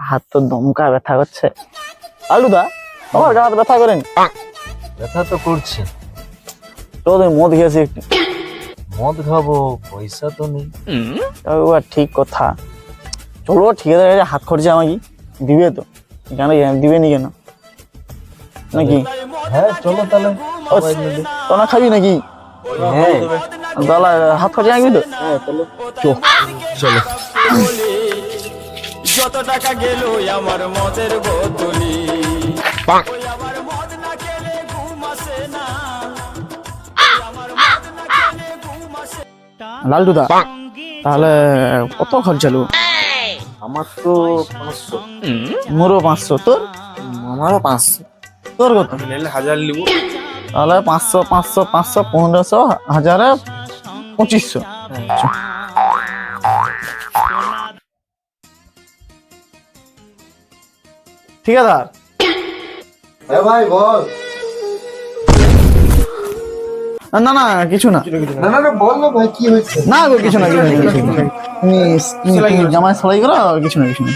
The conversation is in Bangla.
হাত তো দমকা ব্যথা করছে। আলুদা আমার গা হাত ব্যথা করেন? ব্যথা তো করছে। তো তুমি মদ খেয়েছি একটু। মদ খাবো, পয়সা তো নেই। তাও আর ঠিক কথা। চলো ঠিক আছে, হাত খরচা আমাকে দিবে তো? কেন দিবে নি কেন নাকি? হ্যাঁ চলো তাহলে সবাই মিলে। তোরা খাবি নাকি? হ্যাঁ তাহলে হাত খরচা আঁকবি তো? হ্যাঁ চলো চলো। যত টাকা গেল আমার মদের বোতলি, ওই আমার মদ না খেলে ঘুম আসে না, আমার মদ না খেলে ঘুম আসে না। লালটুদা তাহলে কত খরচা লো? আমার তো 500। মোরও 500। তোর? আমারও 500। তোর কত? নিলে 1000 নিব। তাহলে 500 500 500 1500 হাজারে 2500। ঠিক আছে। হ্যাঁ ভাই বল। না না কিছু না। না না না বল না ভাই, কি হয়েছে? না গো কিছু না, কিছু না, কিছু না। তুমি জামাই সবাই করো, কিছু না কিছু না।